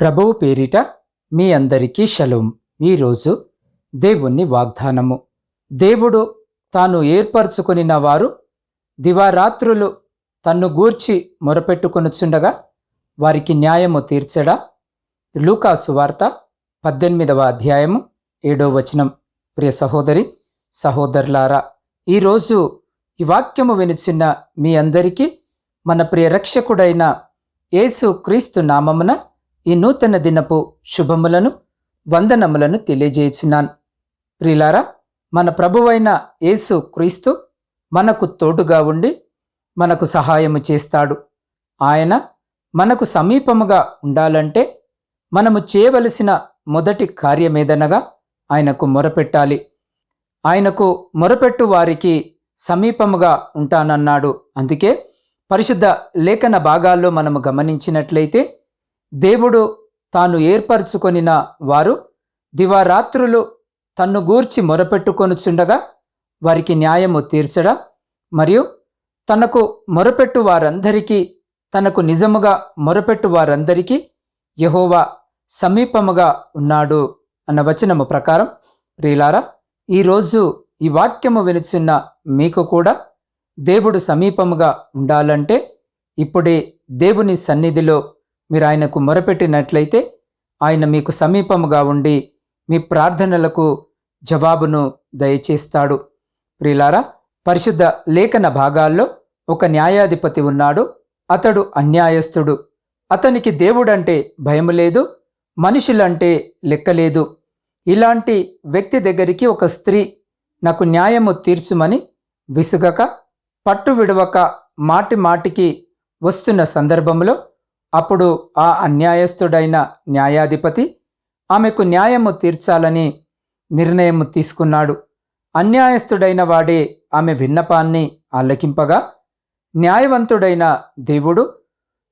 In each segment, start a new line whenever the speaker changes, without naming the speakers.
ప్రభువు పేరిట మీ అందరికీ షలోం. ఈరోజు దేవుని వాగ్దానము. దేవుడు తాను ఏర్పరచుకొనిన వారు దివారాత్రులు తన్ను గూర్చి మొరపెట్టుకొనుచుండగా వారికి న్యాయము తీర్చడా. లూకాసు వార్త 18వ అధ్యాయము 7వ వచనం. ప్రియ సహోదరి సహోదరులారా, ఈరోజు ఈ వాక్యము వినిచిన్న మీ అందరికీ మన ప్రియ రక్షకుడైన యేసు క్రీస్తు నామమున ఈ నూతన దినపు శుభములను వందనములను తెలియజేయుచున్నాను. ప్రియులారా, మన ప్రభువైన యేసు క్రీస్తు మనకు తోడుగా ఉండి మనకు సహాయము చేస్తాడు. ఆయన మనకు సమీపముగా ఉండాలంటే మనము చేయవలసిన మొదటి కార్యమేదనగా ఆయనకు మొరపెట్టాలి. ఆయనకు మొరపెట్టు వారికి సమీపముగా ఉంటానన్నాడు. అందుకే పరిశుద్ధ లేఖన భాగాల్లో మనము గమనించినట్లయితే దేవుడు తాను ఏర్పరచుకొనిన వారు దివారాత్రులు తన్ను గూర్చి మొరపెట్టుకొనుచుండగా వారికి న్యాయము తీర్చడం, మరియు తనకు మొరపెట్టు వారందరికీ, తనకు నిజముగా మొరపెట్టు వారందరికీ యెహోవా సమీపముగా ఉన్నాడు అన్న వచనము ప్రకారం, ప్రియులారా, ఈరోజు ఈ వాక్యము వినుచున్న మీకు కూడా దేవుడు సమీపముగా ఉండాలంటే ఇప్పుడే దేవుని సన్నిధిలో మీరు ఆయనకు మొరపెట్టినట్లయితే ఆయన మీకు సమీపముగా ఉండి మీ ప్రార్థనలకు జవాబును దయచేస్తాడు. ప్రియులారా, పరిశుద్ధ లేఖన భాగాల్లో ఒక న్యాయాధిపతి ఉన్నాడు. అతడు అన్యాయస్థుడు. అతనికి దేవుడంటే భయము లేదు, మనుషులంటే లెక్కలేదు. ఇలాంటి వ్యక్తి దగ్గరికి ఒక స్త్రీ నాకు న్యాయము తీర్చుమని విసుగక, పట్టు విడవక మాటి మాటికి వస్తున్న సందర్భంలో అప్పుడు ఆ అన్యాయస్థుడైన న్యాయాధిపతి ఆమెకు న్యాయము తీర్చాలని నిర్ణయము తీసుకున్నాడు. అన్యాయస్థుడైన వాడే ఆమె విన్నపాన్ని ఆలకింపగా, న్యాయవంతుడైన దేవుడు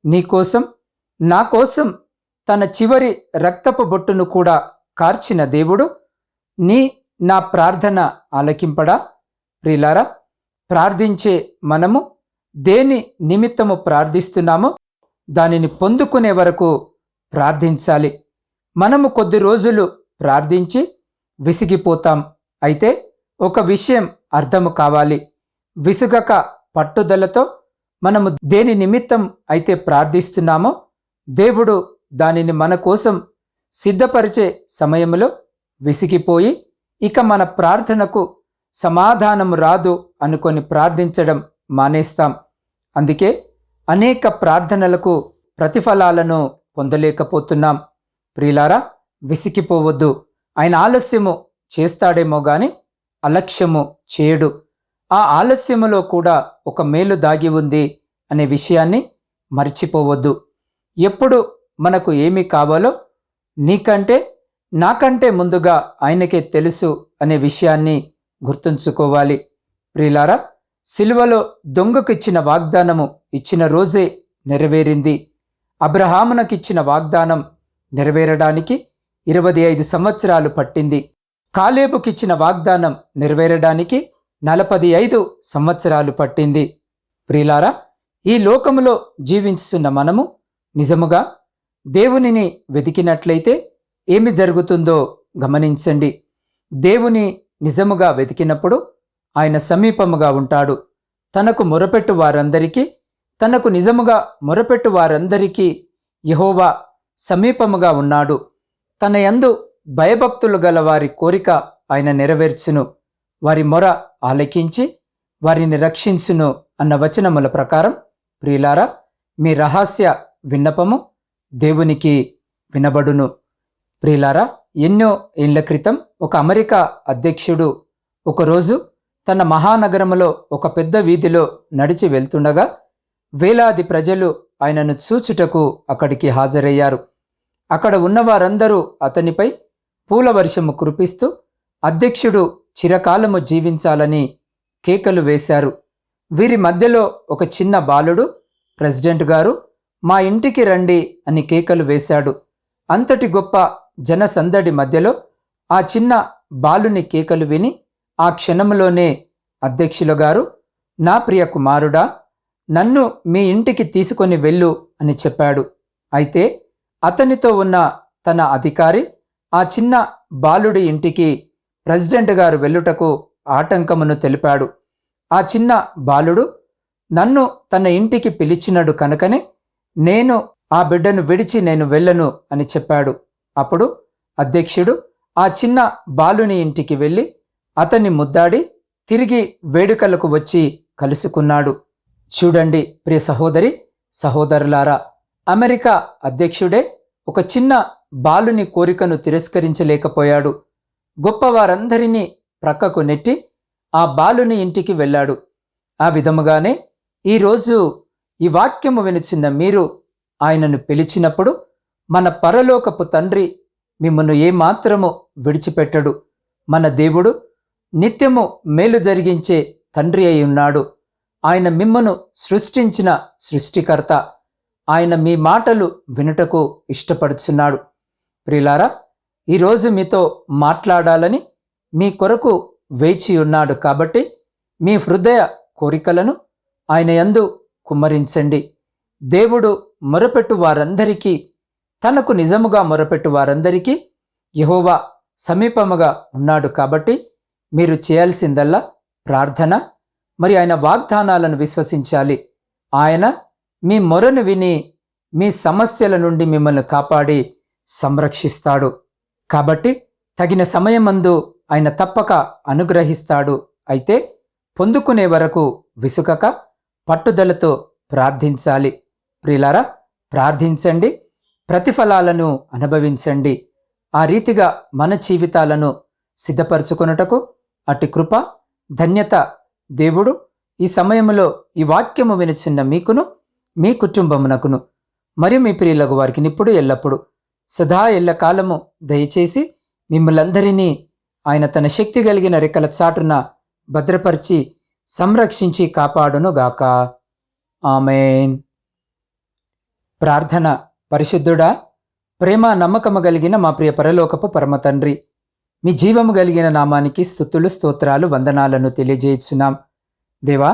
నీకోసం, నా కోసం తన చివరి రక్తపు బొట్టును కూడా కార్చిన దేవుడు నా ప్రార్థన ఆలకింపడా. ప్రియులారా, ప్రార్థించే మనము దేని నిమిత్తము ప్రార్థిస్తున్నామో దానిని పొందుకునే వరకు ప్రార్థించాలి. మనము కొద్ది రోజులు ప్రార్థించి విసిగిపోతాం. అయితే ఒక విషయం అర్థము కావాలి. విసుగక పట్టుదలతో మనము దేని నిమిత్తం అయితే ప్రార్థిస్తున్నామో దేవుడు దానిని మన కోసం సిద్ధపరిచే సమయంలో విసిగిపోయి ఇక మన ప్రార్థనకు సమాధానము రాదు అనుకొని ప్రార్థించడం మానేస్తాం. అందుకే అనేక ప్రార్థనలకు ప్రతిఫలాలను పొందలేకపోతున్నాం. ప్రియులారా, విసిగిపోవద్దు. ఆయన ఆలస్యము చేస్తాడేమో గాని అలక్ష్యము చేయడు. ఆ ఆలస్యములో కూడా ఒక మేలు దాగి ఉంది అనే విషయాన్ని మర్చిపోవద్దు. ఎప్పుడు మనకు ఏమి కావాలో నీకంటే నాకంటే ముందుగా ఆయనకే తెలుసు అనే విషయాన్ని గుర్తుంచుకోవాలి. ప్రియులారా, సిలువలో దొంగకిచ్చిన వాగ్దానము ఇచ్చిన రోజే నెరవేరింది. అబ్రహామునకిచ్చిన వాగ్దానం నెరవేరడానికి 25 సంవత్సరాలు పట్టింది. కాలేబుకిచ్చిన వాగ్దానం నెరవేరడానికి 45 సంవత్సరాలు పట్టింది. ప్రియులారా, ఈ లోకములో జీవించుతున్న మనము నిజముగా దేవునిని వెతికినట్లయితే ఏమి జరుగుతుందో గమనించండి. దేవుని నిజముగా వెతికినప్పుడు ఆయన సమీపముగా ఉంటాడు. తనకు మొరపెట్టు వారందరికీ, తనకు నిజముగా మొరపెట్టు వారందరికీ యెహోవా సమీపముగా ఉన్నాడు. తన యందు భయభక్తులు గల వారి కోరిక ఆయన నెరవేర్చును, వారి మొర ఆలకించి వారిని రక్షించును అన్న వచనముల ప్రకారం, ప్రియులారా, మీ రహస్య విన్నపము దేవునికి వినబడును. ప్రియులారా, ఎన్నో ఏళ్ల క్రితం ఒక అమెరికా అధ్యక్షుడు ఒకరోజు తన మహానగరములో ఒక పెద్ద వీధిలో నడిచి వెళ్తుండగా వేలాది ప్రజలు ఆయనను చూచుటకు అక్కడికి హాజరయ్యారు. అక్కడ ఉన్నవారందరూ అతనిపై పూల వర్షము కురిపిస్తూ అధ్యక్షుడు చిరకాలము జీవించాలని కేకలు వేశారు. వీరి మధ్యలో ఒక చిన్న బాలుడు, ప్రెసిడెంట్ గారు మా ఇంటికి రండి అని కేకలు వేశాడు. అంతటి గొప్ప జనసందడి మధ్యలో ఆ చిన్న బాలుని కేకలు విని ఆ క్షణంలోనే అధ్యక్షుల గారు, నా ప్రియ కుమారుడా, నన్ను మీ ఇంటికి తీసుకొని వెళ్ళు అని చెప్పాడు. అయితే అతనితో ఉన్న తన అధికారి ఆ చిన్న బాలుడి ఇంటికి ప్రెసిడెంట్ గారు వెళ్ళుటకు ఆటంకమును తెలిపాడు. ఆ చిన్న బాలుడు నన్ను తన ఇంటికి పిలిచినడు కనుకనే నేను ఆ బిడ్డను విడిచి నేను వెళ్ళను అని చెప్పాడు. అప్పుడు అధ్యక్షుడు ఆ చిన్న బాలుని ఇంటికి వెళ్ళి అతన్ని ముద్దాడి తిరిగి వేడుకలకు వచ్చి కలుసుకున్నాడు. చూడండి ప్రియ సహోదరి సహోదరులారా, అమెరికా అధ్యక్షుడే ఒక చిన్న బాలుని కోరికను తిరస్కరించలేకపోయాడు. గొప్పవారందరినీ ప్రక్కకు నెట్టి ఆ బాలుని ఇంటికి వెళ్ళాడు. ఆ విధముగానే ఈరోజు ఈ వాక్యము వినుచున్న మీరు ఆయనను పిలిచినప్పుడు మన పరలోకపు తండ్రి మిమ్మను ఏమాత్రము విడిచిపెట్టడు. మన దేవుడు నిత్యము మేలు జరిగించే తండ్రి అయి ఉన్నాడు. ఆయన మిమ్మను సృష్టించిన సృష్టికర్త. ఆయన మీ మాటలు వినుటకు ఇష్టపడుచున్నాడు. ప్రియులారా, ఈరోజు మీతో మాట్లాడాలని మీ కొరకు వేచి ఉన్నాడు. కాబట్టి మీ హృదయ కోరికలను ఆయన యందు కుమ్మరించండి. దేవుడు మొరపెట్టు వారందరికీ, తనకు నిజముగా మొరపెట్టు వారందరికీ యెహోవా సమీపముగా ఉన్నాడు. కాబట్టి మీరు చేయాల్సిందల్లా ప్రార్థన, మరి ఆయన వాగ్దానాలను విశ్వసించాలి. ఆయన మీ మొరను విని మీ సమస్యల నుండి మిమ్మల్ని కాపాడి సంరక్షిస్తాడు. కాబట్టి తగిన సమయమందు ఆయన తప్పక అనుగ్రహిస్తాడు. అయితే పొందుకునే వరకు విసుకక పట్టుదలతో ప్రార్థించాలి. ప్రియులారా, ప్రార్థించండి, ప్రతిఫలాలను అనుభవించండి. ఆ రీతిగా మన జీవితాలను సిద్ధపరచుకొనుటకు అట్టి కృప, ధన్యత దేవుడు ఈ సమయంలో ఈ వాక్యము వినుచున్న మీకును, మీ కుటుంబమునకును, మరియు మీ ప్రియులకు వారికి ఇప్పుడు ఎల్లప్పుడు సదా ఎల్లకాలము దయచేసి మిమ్మల్ందరినీ ఆయన తన శక్తి కలిగిన రెక్కల చాటున భద్రపరిచి సంరక్షించి కాపాడునుగాక. ఆమేన్. ప్రార్థన. పరిశుద్ధుడా, ప్రేమ నమ్మకము కలిగిన మా ప్రియ పరలోకపు పరమ తండ్రి, మీ జీవము కలిగిన నామానికి స్తుతులు స్తోత్రాలు వందనాలను తెలియజేయుచున్నాం. దేవా,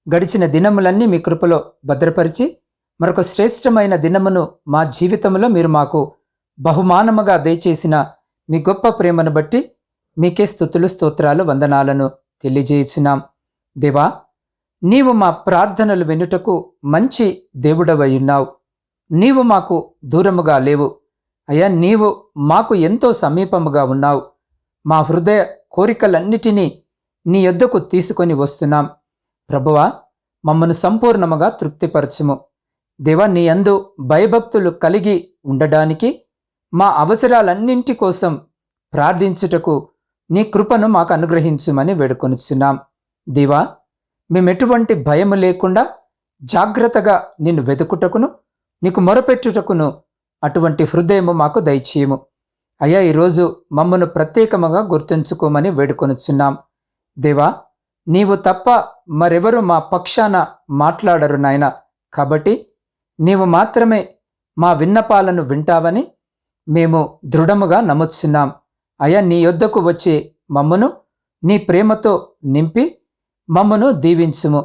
గడిచిన దినములన్నీ మీ కృపలో భద్రపరిచి మరొక శ్రేష్టమైన దినమును మా జీవితంలో మీరు మాకు బహుమానముగా దయచేసిన మీ గొప్ప ప్రేమను బట్టి మీకే స్తుతులు స్తోత్రాలు వందనాలను తెలియజేయుచున్నాం. దేవా, నీవు మా ప్రార్థనలు వినుటకు మంచి దేవుడవై ఉన్నావు. నీవు మాకు దూరముగా లేవు అయ్యా. నీవు మాకు ఎంతో సమీపముగా ఉన్నావు. మా హృదయ కోరికలన్నిటినీ నీ యొద్దకు తీసుకొని వస్తున్నాం. ప్రభువా, మమ్మను సంపూర్ణముగా తృప్తిపరచుము. దేవా, నీ యందు భయభక్తులు కలిగి ఉండడానికి, మా అవసరాలన్నింటి కోసం ప్రార్థించుటకు నీ కృపను మాకు అనుగ్రహించుమని వేడుకొనుచున్నాం. దేవా, మేమెటువంటి భయము లేకుండా జాగ్రత్తగా నిన్ను వెతుకుటకును, నీకు మొరపెట్టుటకును అటువంటి హృదయము మాకు దయచేయము. అయ్యా, ఈరోజు మమ్మను ప్రత్యేకముగా గుర్తుంచుకోమని వేడుకొనుచున్నాం. దేవా, నీవు తప్ప మరెవరు మా పక్షాన మాట్లాడరు నాయన. కాబట్టి నీవు మాత్రమే మా విన్నపాలను వింటావని మేము దృఢముగా నమ్ముచున్నాం. అయ్యా, నీ యొద్దకు వచ్చే మమ్మను నీ ప్రేమతో నింపి మమ్మను దీవించుము.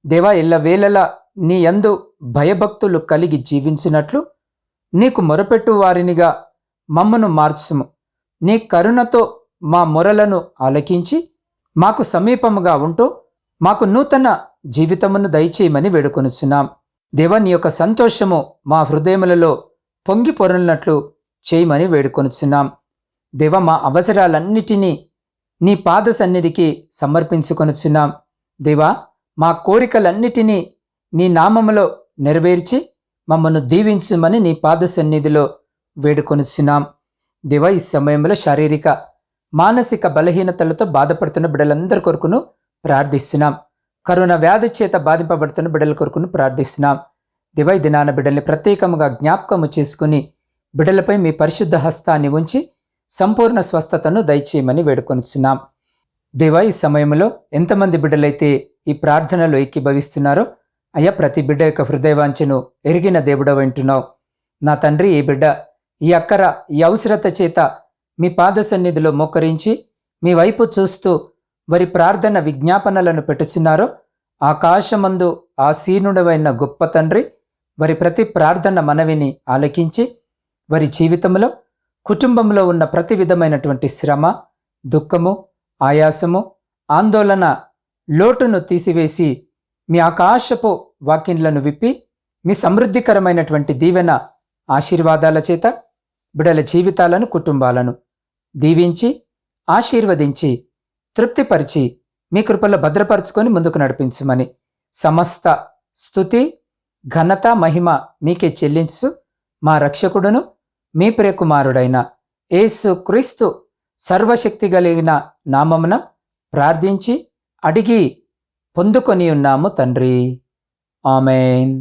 దేవా, ఎల్లవేళలా నీ యందు భయభక్తులు కలిగి జీవించినట్లు నీకు మొరపెట్టు వారినిగా మమ్మను మార్చుము. నీ కరుణతో మా మొరలను ఆలకించి మాకు సమీపముగా ఉంటూ మాకు నూతన జీవితమును దయచేయమని వేడుకొనుచున్నాం. దేవా, నీ యొక్క సంతోషము మా హృదయములలో పొంగి పొరలినట్లు చేయమని వేడుకొనుచున్నాం. దేవా, మా అవసరాలన్నిటినీ నీ పాద సన్నిధికి సమర్పించుకొనుచున్నాం. దేవా, మా కోరికలన్నిటినీ నీ నామములో నెరవేర్చి మమ్మను దీవించుమని నీ పాద సన్నిధిలో వేడుకొనుచున్నాం. దేవా, ఈ సమయంలో శారీరక మానసిక బలహీనతలతో బాధపడుతున్న బిడ్డలందరి కొరకును ప్రార్థిస్తున్నాం. కరోనా వ్యాధి చేత బాధింపబడుతున్న బిడ్డల కొరకును ప్రార్థిస్తున్నాం. దేవా, ఈ దినాన బిడ్డల్ని ప్రత్యేకముగా జ్ఞాపకము చేసుకుని బిడ్డలపై మీ పరిశుద్ధ హస్తాన్ని ఉంచి సంపూర్ణ స్వస్థతను దయచేయమని వేడుకొనుచున్నాం. దేవా, ఈ సమయంలో ఎంతమంది బిడ్డలైతే ఈ ప్రార్థనలో ఏకీభవిస్తున్నారో అయ్యా, ప్రతి బిడ్డ యొక్క హృదయవాంఛను ఎరిగిన దేవుడవ వింటున్నావు. నా తండ్రి, ఈ బిడ్డ ఈ అక్కర ఈ అవసరత చేత మీ పాద సన్నిధిలో మోకరించి మీ వైపు చూస్తూ వారి ప్రార్థన విజ్ఞాపనలను పెట్టుచున్నారో, ఆకాశమందు ఆసీనుడవైన గొప్ప తండ్రి, వారి ప్రతి ప్రార్థన మనవిని ఆలకించి వారి జీవితంలో, కుటుంబంలో ఉన్న ప్రతి విధమైనటువంటి శ్రమ, దుఃఖము, ఆయాసము, ఆందోళన, లోటును తీసివేసి మీ ఆకాశపు వాకిన్లను విప్పి మీ సమృద్ధికరమైనటువంటి దీవెన ఆశీర్వాదాల చేత బిడల జీవితాలను, కుటుంబాలను దీవించి ఆశీర్వదించి తృప్తిపరిచి మీ కృపలో భద్రపరుచుకొని ముందుకు నడిపించుమని సమస్త స్తుతి, ఘనత, మహిమ మీకే చెల్లించు మా రక్షకుడును మీ ప్రియకుమారుడైన యేసు క్రీస్తు సర్వశక్తి కలిగిన నామమున ప్రార్థించి అడిగి పొందుకొని ఉన్నాము తండ్రి. ఆమేన్.